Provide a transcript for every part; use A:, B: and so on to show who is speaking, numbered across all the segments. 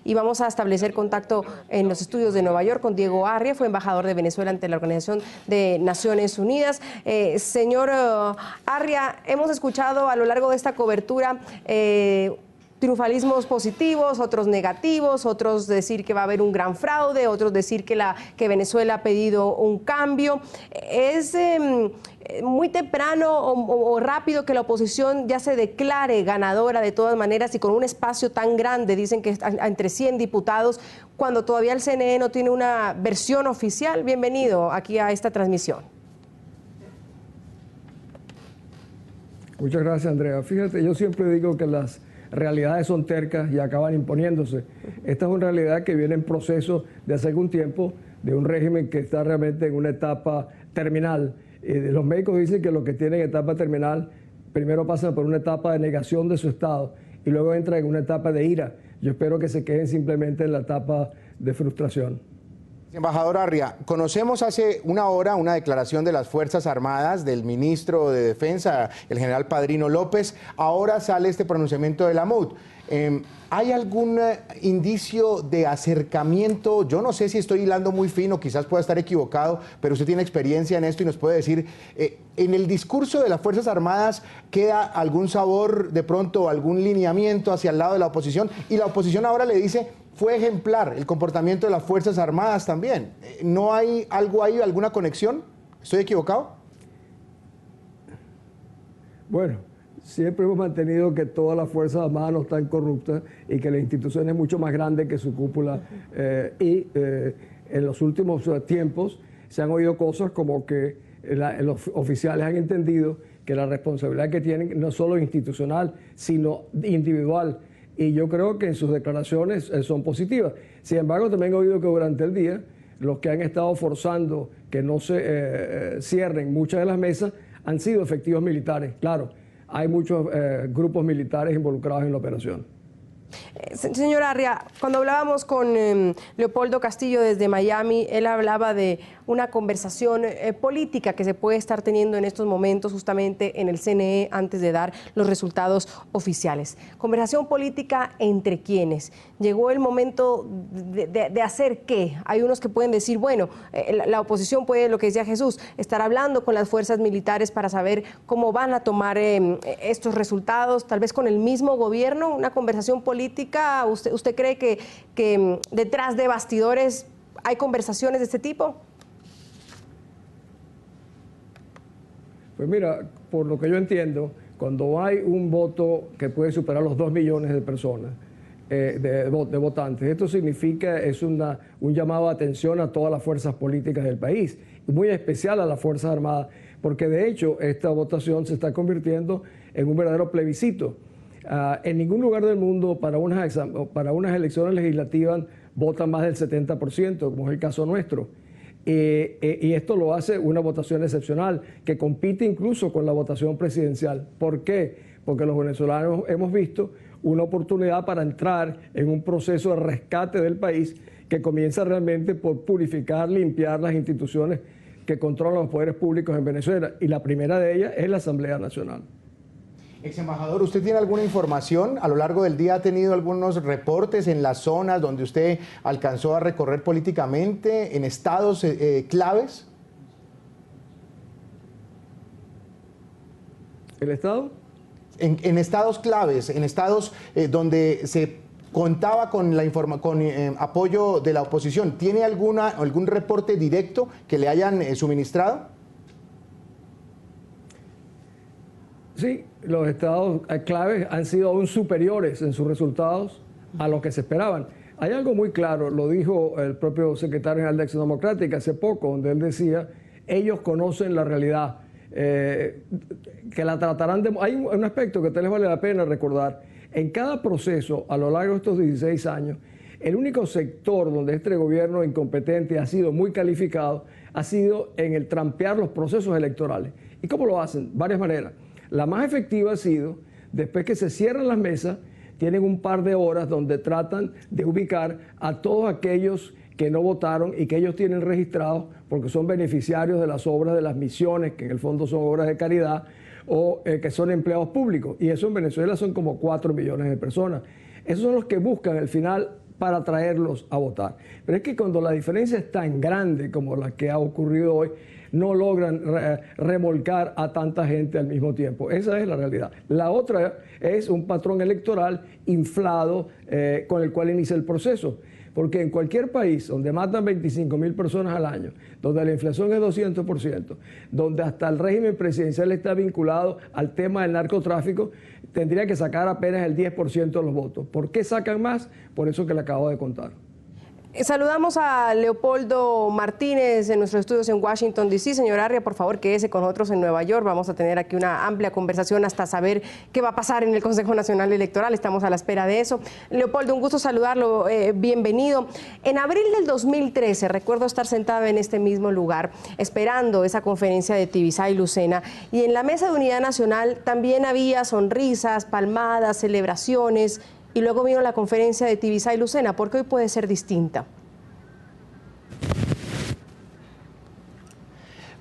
A: y vamos a establecer contacto en los estudios de Nueva York con Diego Arria, fue embajador de Venezuela ante la Organización de Naciones Unidas. Señor Arria, hemos escuchado a lo largo de esta cobertura triunfalismos positivos, otros negativos, otros decir que va a haber un gran fraude, otros decir que Venezuela ha pedido un cambio. ¿Es muy temprano o rápido que la oposición ya se declare ganadora de todas maneras y con un espacio tan grande, dicen que entre 100 diputados, cuando todavía el CNE no tiene una versión oficial? Bienvenido aquí a esta transmisión.
B: Muchas gracias, Andrea. Fíjate, yo siempre digo que las realidades son tercas y acaban imponiéndose. Esta es una realidad que viene en proceso de hace algún tiempo, de un régimen que está realmente en una etapa terminal. Los médicos dicen que los que tienen etapa terminal primero pasan por una etapa de negación de su estado y luego entran en una etapa de ira. Yo espero que se queden simplemente en la etapa de frustración.
C: Embajador Arria, conocemos hace una hora una declaración de las Fuerzas Armadas, del ministro de Defensa, el general Padrino López. Ahora sale este pronunciamiento de la MUD. ¿Hay algún indicio de acercamiento? Yo no sé si estoy hilando muy fino, quizás pueda estar equivocado, pero usted tiene experiencia en esto y nos puede decir, ¿en el discurso de las Fuerzas Armadas queda algún sabor, de pronto, algún lineamiento hacia el lado de la oposición? Y la oposición ahora le dice, fue ejemplar el comportamiento de las Fuerzas Armadas también. ¿No hay algo ahí, alguna conexión? ¿Estoy equivocado?
B: Bueno, siempre hemos mantenido que todas las Fuerzas Armadas no están corruptas y que la institución es mucho más grande que su cúpula. En los últimos tiempos se han oído cosas como que los oficiales han entendido que la responsabilidad que tienen no solo institucional, sino individual. Y yo creo que en sus declaraciones son positivas. Sin embargo, también he oído que durante el día los que han estado forzando que no se cierren muchas de las mesas han sido efectivos militares. Claro, hay muchos grupos militares involucrados en la operación.
A: Señor Arria, cuando hablábamos con Leopoldo Castillo desde Miami, él hablaba de una conversación política que se puede estar teniendo en estos momentos justamente en el CNE antes de dar los resultados oficiales. ¿Conversación política entre quiénes? ¿Llegó el momento de hacer qué? Hay unos que pueden decir, bueno, la oposición puede, lo que decía Jesús, estar hablando con las fuerzas militares para saber cómo van a tomar estos resultados, tal vez con el mismo gobierno, una conversación política. ¿Usted cree que detrás de bastidores hay conversaciones de este tipo?
B: Pues mira, por lo que yo entiendo, cuando hay un voto que puede superar los 2 millones de personas, de votantes, esto significa, es un llamado de atención a todas las fuerzas políticas del país, muy especial a las Fuerzas Armadas, porque de hecho esta votación se está convirtiendo en un verdadero plebiscito. En ningún lugar del mundo para unas elecciones legislativas votan más del 70%, como es el caso nuestro. Y esto lo hace una votación excepcional, que compite incluso con la votación presidencial. ¿Por qué? Porque los venezolanos hemos visto una oportunidad para entrar en un proceso de rescate del país que comienza realmente por purificar, limpiar las instituciones que controlan los poderes públicos en Venezuela. Y la primera de ellas es la Asamblea Nacional.
C: Ex embajador, ¿usted tiene alguna información? A lo largo del día ha tenido algunos reportes en las zonas donde usted alcanzó a recorrer políticamente, en estados claves.
B: ¿El estado?
C: En estados claves, en estados donde se contaba con apoyo de la oposición. ¿Tiene algún reporte directo que le hayan suministrado?
B: Sí, los estados claves han sido aún superiores en sus resultados a lo que se esperaban. Hay algo muy claro, lo dijo el propio secretario general de Acción Democrática hace poco, donde él decía, ellos conocen la realidad, que la tratarán de... Hay un aspecto que tal vez vale la pena recordar. En cada proceso, a lo largo de estos 16 años, el único sector donde este gobierno incompetente ha sido muy calificado ha sido en el trampear los procesos electorales. ¿Y cómo lo hacen? Varias maneras. La más efectiva ha sido, después que se cierran las mesas, tienen un par de horas donde tratan de ubicar a todos aquellos que no votaron y que ellos tienen registrados porque son beneficiarios de las obras de las misiones, que en el fondo son obras de caridad, o que son empleados públicos. Y eso en Venezuela son como 4 millones de personas. Esos son los que buscan al final para traerlos a votar. Pero es que cuando la diferencia es tan grande como la que ha ocurrido hoy, no logran remolcar a tanta gente al mismo tiempo. Esa es la realidad. La otra es un patrón electoral inflado con el cual inicia el proceso. Porque en cualquier país donde matan 25.000 personas al año, donde la inflación es 200%, donde hasta el régimen presidencial está vinculado al tema del narcotráfico, tendría que sacar apenas el 10% de los votos. ¿Por qué sacan más? Por eso que le acabo de contar.
A: Saludamos a Leopoldo Martínez en nuestros estudios en Washington, D.C. Señor Arria, por favor, quédese con nosotros en Nueva York. Vamos a tener aquí una amplia conversación hasta saber qué va a pasar en el Consejo Nacional Electoral. Estamos a la espera de eso. Leopoldo, un gusto saludarlo. Bienvenido. En abril del 2013, recuerdo estar sentada en este mismo lugar, esperando esa conferencia de Tibisay y Lucena. Y en la Mesa de Unidad Nacional también había sonrisas, palmadas, celebraciones. Y luego vino la conferencia de Tibisay y Lucena. ¿Por qué hoy puede ser distinta?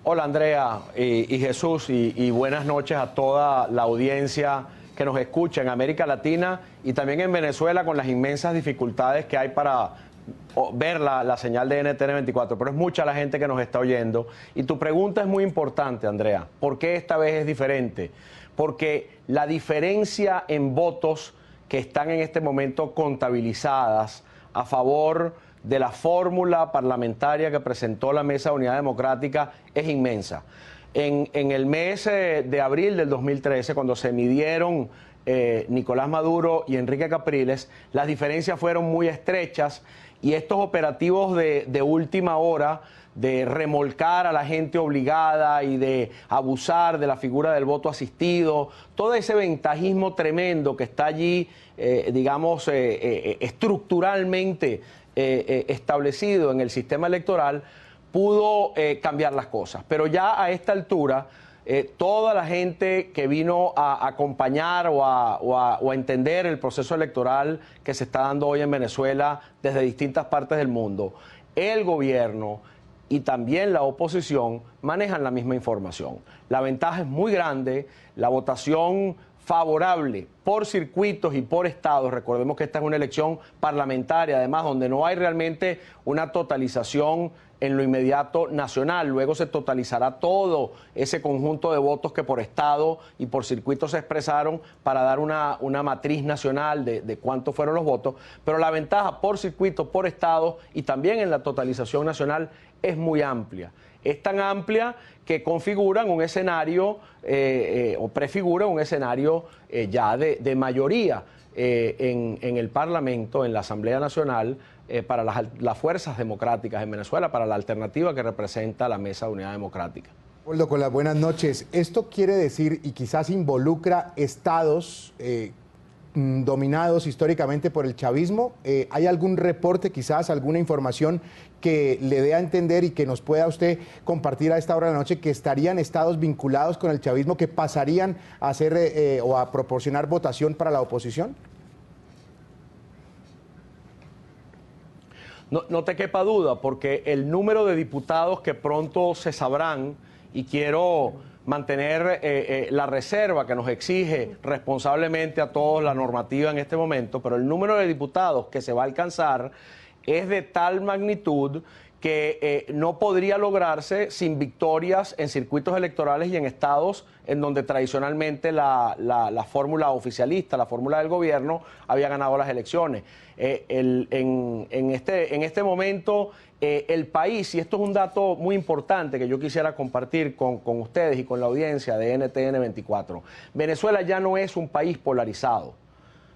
D: Hola Andrea y Jesús y buenas noches a toda la audiencia que nos escucha en América Latina y también en Venezuela con las inmensas dificultades que hay para ver la señal de NTN 24, pero es mucha la gente que nos está oyendo. Y tu pregunta es muy importante, Andrea. ¿Por qué esta vez es diferente? Porque la diferencia en votos que están en este momento contabilizadas a favor de la fórmula parlamentaria que presentó la Mesa de Unidad Democrática es inmensa. En el mes de abril del 2013, cuando se midieron Nicolás Maduro y Enrique Capriles, las diferencias fueron muy estrechas y estos operativos de última hora de remolcar a la gente obligada y de abusar de la figura del voto asistido, todo ese ventajismo tremendo que está allí, digamos, estructuralmente establecido en el sistema electoral, pudo cambiar las cosas. Pero ya a esta altura, toda la gente que vino a acompañar o a entender el proceso electoral que se está dando hoy en Venezuela desde distintas partes del mundo, el gobierno y también la oposición manejan la misma información. La ventaja es muy grande, la votación favorable por circuitos y por estados. Recordemos que esta es una elección parlamentaria, además, donde no hay realmente una totalización en lo inmediato nacional. Luego se totalizará todo ese conjunto de votos que por estado y por circuito se expresaron para dar una matriz nacional de cuántos fueron los votos. Pero la ventaja por circuito, por estado y también en la totalización nacional es muy amplia. Es tan amplia que configuran un escenario o prefiguran un escenario ya de mayoría en el Parlamento, en la Asamblea Nacional, para las fuerzas democráticas en Venezuela, para la alternativa que representa la Mesa de Unidad Democrática.
C: Leopoldo, con las buenas noches. Esto quiere decir, y quizás involucra estados dominados históricamente por el chavismo. ¿Hay algún reporte, quizás alguna información que le dé a entender y que nos pueda usted compartir a esta hora de la noche que estarían estados vinculados con el chavismo que pasarían a hacer o a proporcionar votación para la oposición?
D: No te quepa duda, porque el número de diputados que pronto se sabrán, y quiero mantener la reserva que nos exige responsablemente a todos la normativa en este momento, pero el número de diputados que se va a alcanzar es de tal magnitud que no podría lograrse sin victorias en circuitos electorales y en estados en donde tradicionalmente la fórmula oficialista, la fórmula del gobierno, había ganado las elecciones. En este momento, el país, y esto es un dato muy importante que yo quisiera compartir con ustedes y con la audiencia de NTN 24, Venezuela ya no es un país polarizado.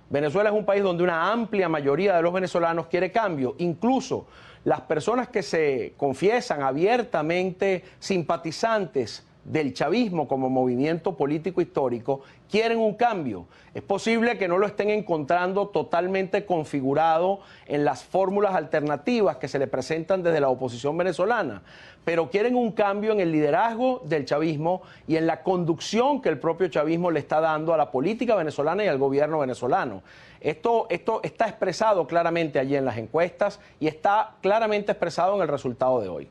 D: Venezuela es un país donde una amplia mayoría de los venezolanos quiere cambio. Incluso las personas que se confiesan abiertamente simpatizantes del chavismo como movimiento político histórico quieren un cambio. Es posible que no lo estén encontrando totalmente configurado en las fórmulas alternativas que se le presentan desde la oposición venezolana, pero quieren un cambio en el liderazgo del chavismo y en la conducción que el propio chavismo le está dando a la política venezolana y al gobierno venezolano. Esto está expresado claramente allí en las encuestas y está claramente expresado en el resultado de hoy.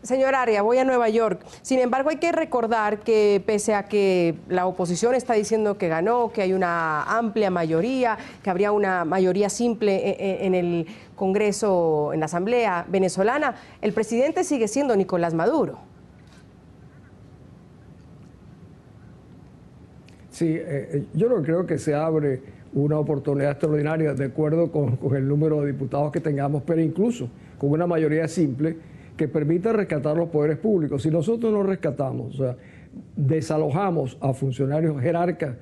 A: Señor Aria, voy a Nueva York. Sin embargo, hay que recordar que pese a que la oposición está diciendo que ganó, que hay una amplia mayoría, que habría una mayoría simple en el Congreso, en la Asamblea venezolana, el presidente sigue siendo Nicolás Maduro.
B: Sí, yo no creo que se abre una oportunidad extraordinaria de acuerdo con el número de diputados que tengamos, pero incluso con una mayoría simple que permita rescatar los poderes públicos. Si nosotros no rescatamos, o sea, desalojamos a funcionarios jerarcas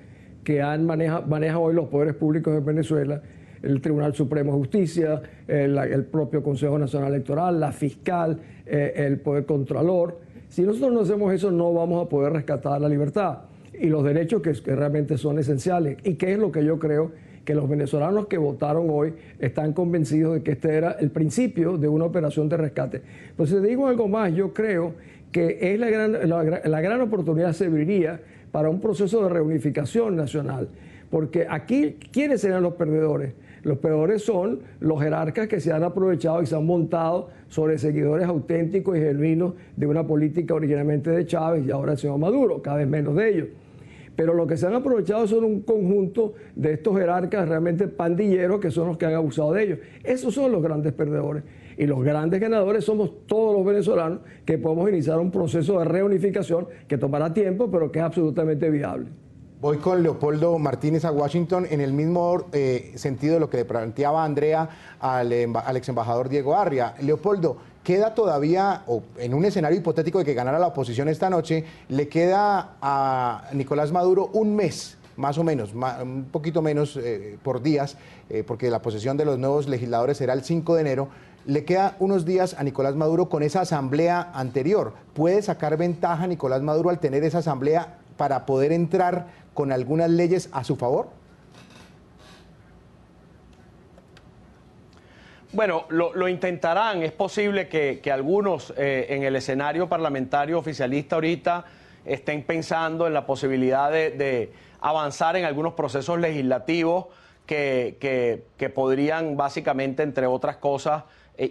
B: que manejan hoy los poderes públicos en Venezuela, el Tribunal Supremo de Justicia, el propio Consejo Nacional Electoral, la fiscal, el Poder Contralor. Si nosotros no hacemos eso, no vamos a poder rescatar la libertad y los derechos que realmente son esenciales. Y que es lo que yo creo que los venezolanos que votaron hoy están convencidos de que este era el principio de una operación de rescate. Pues si te digo algo más, yo creo que es la gran oportunidad serviría para un proceso de reunificación nacional. Porque aquí, ¿quiénes serían los perdedores? Los perdedores son los jerarcas que se han aprovechado y se han montado sobre seguidores auténticos y genuinos de una política originalmente de Chávez y ahora del señor Maduro, cada vez menos de ellos. Pero lo que se han aprovechado son un conjunto de estos jerarcas realmente pandilleros que son los que han abusado de ellos. Esos son los grandes perdedores. Y los grandes ganadores somos todos los venezolanos que podemos iniciar un proceso de reunificación que tomará tiempo, pero que es absolutamente viable.
C: Voy con Leopoldo Martínez a Washington en el mismo sentido de lo que le planteaba Andrea al ex embajador Diego Arria. Leopoldo, queda todavía, o en un escenario hipotético de que ganara la oposición esta noche, le queda a Nicolás Maduro un mes, más o menos, un poquito menos por días, porque la posesión de los nuevos legisladores será el 5 de enero. Le queda unos días a Nicolás Maduro con esa asamblea anterior. ¿Puede sacar ventaja Nicolás Maduro al tener esa asamblea para poder entrar con algunas leyes a su favor?
D: Bueno, lo intentarán. Es posible que algunos en el escenario parlamentario oficialista ahorita estén pensando en la posibilidad de avanzar en algunos procesos legislativos que podrían básicamente, entre otras cosas,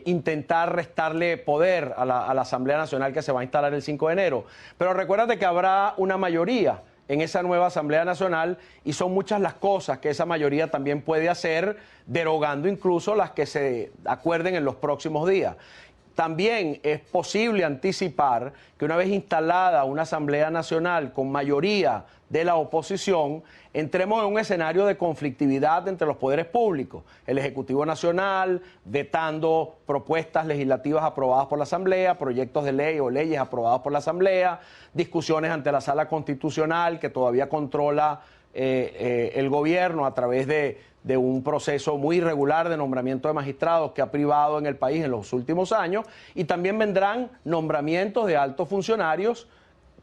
D: intentar restarle poder a la Asamblea Nacional que se va a instalar el 5 de enero. Pero recuérdate que habrá una mayoría en esa nueva Asamblea Nacional y son muchas las cosas que esa mayoría también puede hacer, derogando incluso las que se acuerden en los próximos días. También es posible anticipar que una vez instalada una Asamblea Nacional con mayoría de la oposición, entremos en un escenario de conflictividad entre los poderes públicos. El Ejecutivo Nacional vetando propuestas legislativas aprobadas por la Asamblea, proyectos de ley o leyes aprobados por la Asamblea, discusiones ante la Sala Constitucional que todavía controla el gobierno a través de un proceso muy irregular de nombramiento de magistrados que ha privado en el país en los últimos años, y también vendrán nombramientos de altos funcionarios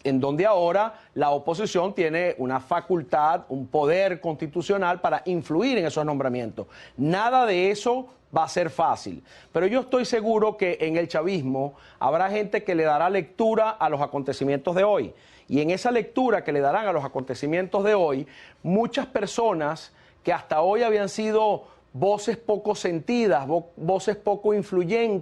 D: en donde ahora la oposición tiene una facultad, un poder constitucional para influir en esos nombramientos. Nada de eso va a ser fácil, pero yo estoy seguro que en el chavismo habrá gente que le dará lectura a los acontecimientos de hoy, y en esa lectura que le darán a los acontecimientos de hoy, muchas personas que hasta hoy habían sido voces poco sentidas, voces poco influyentes,